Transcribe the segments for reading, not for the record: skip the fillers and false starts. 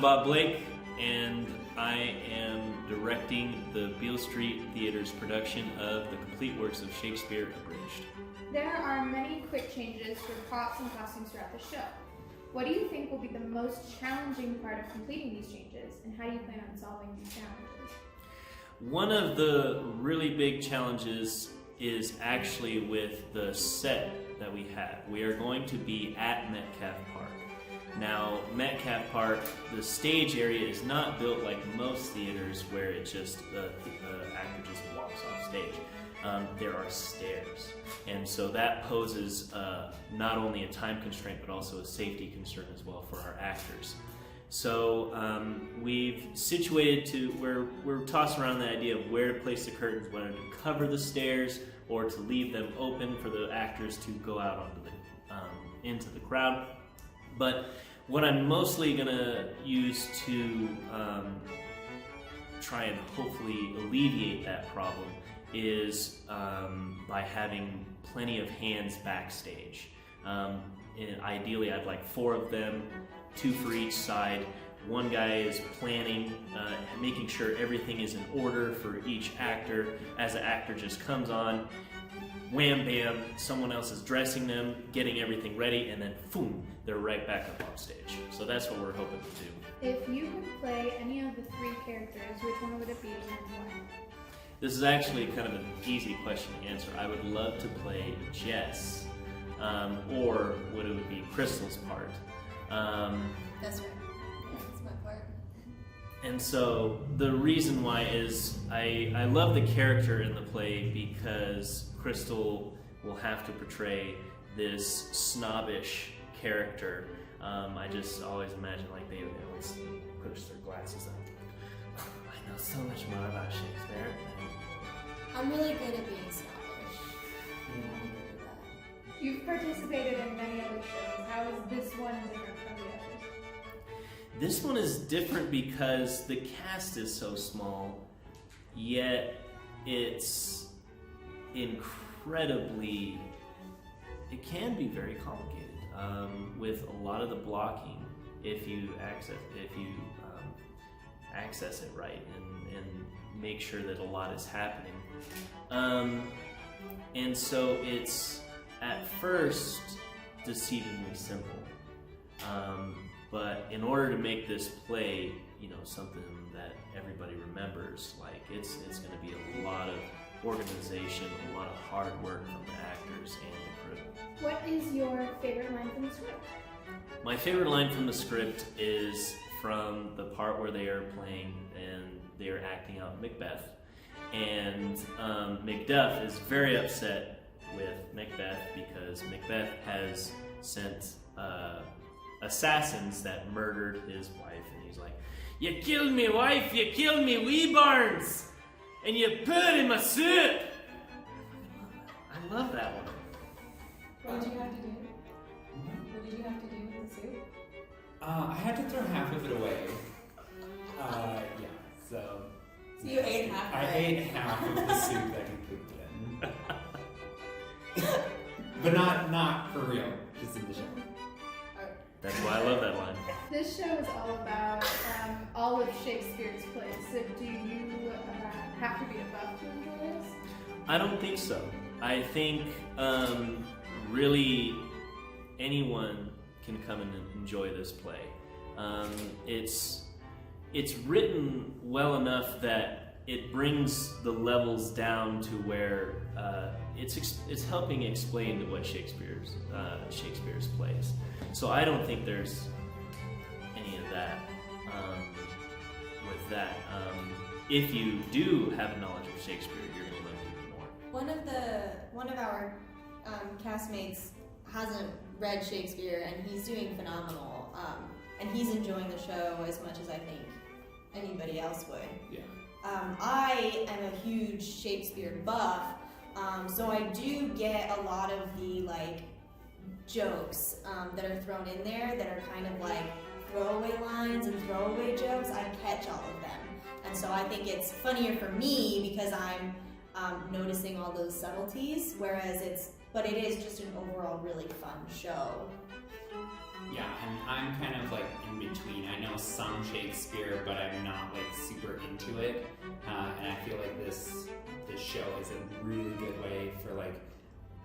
Bob Blake, and I am directing the Beale Street Theater's production of the complete works of Shakespeare, Abridged. There are many quick changes for props and costumes throughout the show. What do you think will be the most challenging part of completing these changes, and how do you plan on solving these challenges? One of the really big challenges is actually with the set that we have. We are going to be at Metcalf Park. Now, Metcalf Park, the stage area is not built like most theaters where it just, the actor just walks off stage. There are stairs. And so that poses not only a time constraint, but also a safety concern as well for our actors. So we've situated to where we're tossing around the idea of where to place the curtains, whether to cover the stairs or to leave them open for the actors to go out onto the, into the crowd. But what I'm mostly going to use to try and hopefully alleviate that problem is by having plenty of hands backstage. And ideally, I'd like 4 of them, 2 for each side. One guy is planning, making sure everything is in order for each actor. As the actor just comes on, wham bam, someone else is dressing them, getting everything ready, and then boom, they're right back up on stage. So that's what we're hoping to do. If you could play any of the 3 characters, which one would it be and why? This is actually kind of an easy question to answer. I would love to play Jess, or what it would be Crystal's part. That's right. Yeah, that's my part. And so the reason why is I love the character in the play because Crystal will have to portray this snobbish character. I just always imagine like they always push their glasses up. I know so much more about Shakespeare. I'm really good at being snobbish. You've participated in many other shows. How is this one different from the others? This one is different because the cast is so small, yet it's incredibly, it can be very complicated with a lot of the blocking if you access it right and make sure that a lot is happening. And so it's at first deceivingly simple. But in order to make this play, you know, something that everybody remembers, like it's going to be a lot of organization, a lot of hard work from the actors and the crew. What is your favorite line from the script? My favorite line from the script is from the part where they are playing and they are acting out Macbeth. And Macduff is very upset with Macbeth because Macbeth has sent assassins that murdered his wife, and he's like, "You killed me wife, you killed me wee barns, and you put in my soup." I love that one. What did you have to do? What did you have to do with the soup? I had to throw half of it away. Yeah, so you ate half of it? I ate half of the soup that he pooped in. But not for real, just in the show. That's why I love that line. This show is all about all of Shakespeare's plays. So do you have to be a buff to enjoy this? I don't think so. I think really anyone can come and enjoy this play. It's written well enough that it brings the levels down to where it's helping explain to what Shakespeare's plays. So I don't think there's any of that with that. If you do have a knowledge of Shakespeare, you're going to love it even more. One of our castmates hasn't read Shakespeare, and he's doing phenomenal. And he's enjoying the show as much as I think anybody else would. Yeah. I am a huge Shakespeare buff, so I do get a lot of the like jokes that are thrown in there that are kind of like throwaway lines and throwaway jokes. I catch all of them, and so I think it's funnier for me because I'm noticing all those subtleties. Whereas it is just an overall really fun show. Yeah, and I'm kind of like in between. I know some Shakespeare, but I'm not like super into it. And I feel like this show is a really good way for like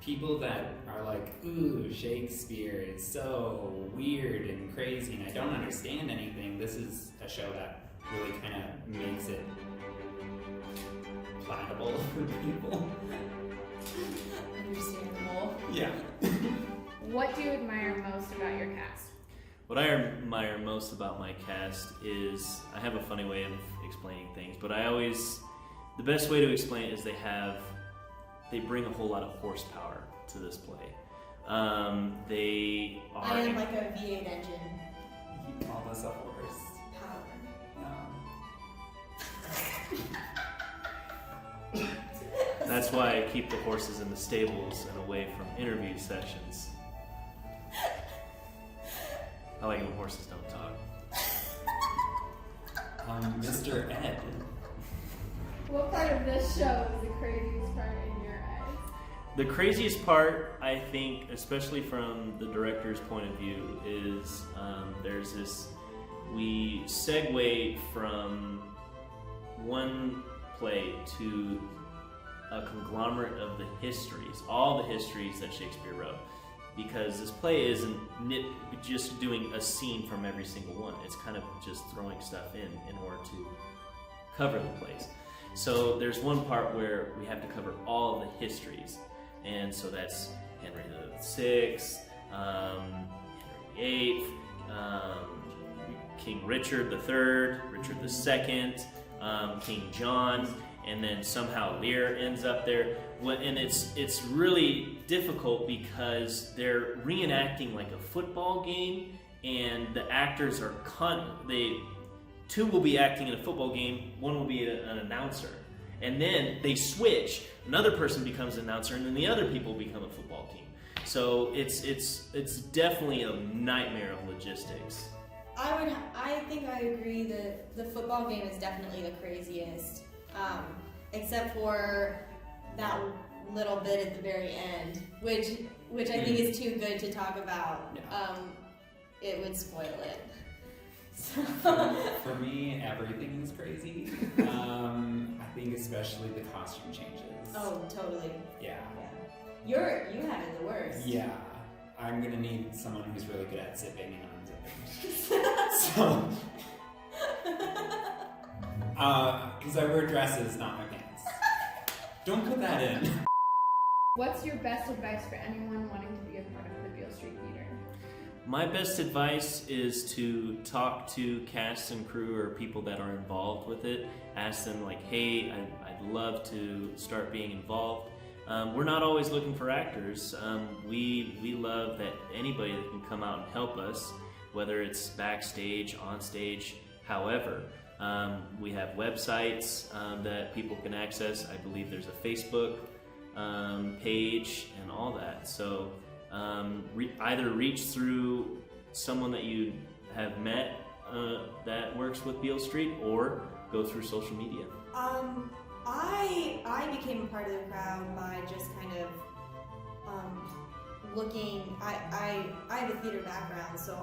people that are like, ooh, Shakespeare is so weird and crazy and I don't understand anything. This is a show that really kind of makes it palatable for people. Understandable. Yeah. What do you admire most about your cast? What I admire most about my cast is, I have a funny way of explaining things, but the best way to explain it is they bring a whole lot of horsepower to this play. They are... I am like a V8 engine. You call this a horse. Power. That's why I keep the horses in the stables and away from interview sessions. I like it when horses don't talk. Mr. Ed. What part of this show is the craziest part in your eyes? The craziest part, I think, especially from the director's point of view, is there's this, we segue from one play to a conglomerate of the histories, all the histories that Shakespeare wrote. Because this play isn't just doing a scene from every single one. It's kind of just throwing stuff in order to cover the plays. So there's one part where we have to cover all of the histories. And so that's Henry VI, Henry VIII, King Richard III, Richard II, King John, and then somehow Lear ends up there. And it's really difficult because they're reenacting like a football game, and the actors are two will be acting in a football game, one will be an announcer, and then they switch. Another person becomes an announcer, and then the other people become a football team. So it's definitely a nightmare of logistics. I think I agree that the football game is definitely the craziest, except for that little bit at the very end, which I think is too good to talk about. Yeah. It would spoil it. So. For me, everything is crazy. I think especially the costume changes. Oh, totally. Yeah. You have it the worst. Yeah. I'm gonna need someone who's really good at zipping and unzipping. So, because I wear dresses, not my pants. Don't put that in. What's your best advice for anyone wanting to be a part of the Beale Street Theater? My best advice is to talk to cast and crew or people that are involved with it. Ask them like, hey, I'd love to start being involved. We're not always looking for actors. We love that anybody that can come out and help us, whether it's backstage, on stage, however. We have websites that people can access. I believe there's a Facebook page and all that. So either reach through someone that you have met that works with Beale Street, or go through social media. I became a part of the crowd by just kind of looking. I have a theater background, so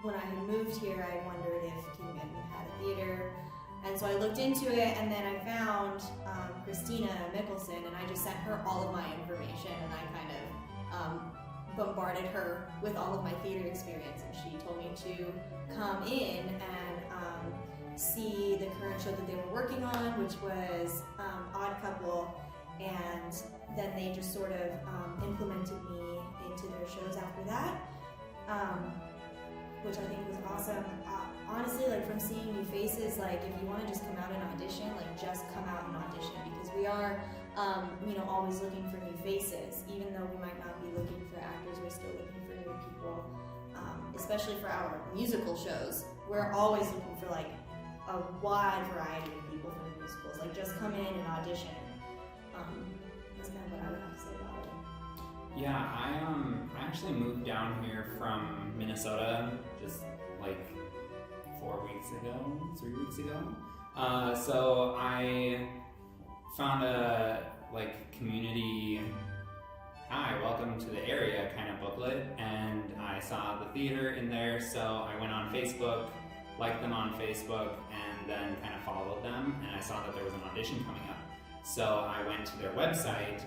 when I had moved here, I wondered if Kingman had a theater, and so I looked into it, and then I found Christina Mickelson, and I just sent her all of my information, and I kind of bombarded her with all of my theater experience, and she told me to come in and see the current show that they were working on, which was Odd Couple, and then they just sort of implemented me into their shows after that, which I think was awesome. Honestly, like, from seeing new faces, like, if you want to just come out and audition, like, just come out and audition, because we are always looking for new faces. Even though we might not be looking for actors, we're still looking for new people, especially for our musical shows. We're always looking for like a wide variety of people for the musicals. Like, just come in and audition. That's kind of what I would have to say about it. Yeah, I actually moved down here from Minnesota just like 3 weeks ago. So I found a community, hi, welcome to the area kind of booklet, and I saw theater in there, so I went on Facebook, liked them on Facebook, and then kind of followed them, and I saw that there was an audition coming up. So I went to their website,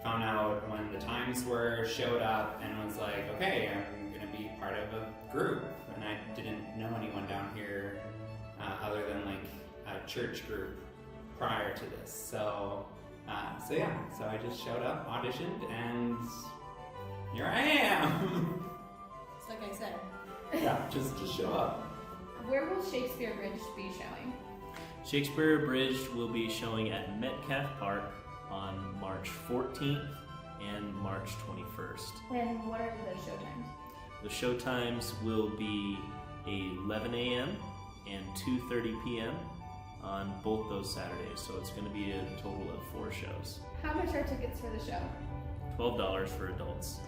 found out when the times were, showed up, and was like, okay, I'm gonna be part of a group. And I didn't know anyone down here other than like a church group prior to this. So I just showed up, auditioned, and here I am. It's like I said. Yeah, just show up. Where will Shakespeare Abridged be showing? Shakespeare Abridged will be showing at Metcalf Park on March 14th and March 21st. And what are the show times? The show times will be 11 a.m. and 2:30 p.m. on both those Saturdays, so it's going to be a total of 4 shows. How much are tickets for the show? $12 for adults.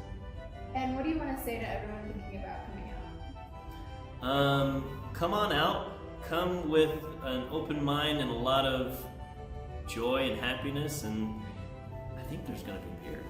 And what do you want to say to everyone thinking about coming out? Come on out. Come with an open mind and a lot of joy and happiness, and I think there's going to be beer.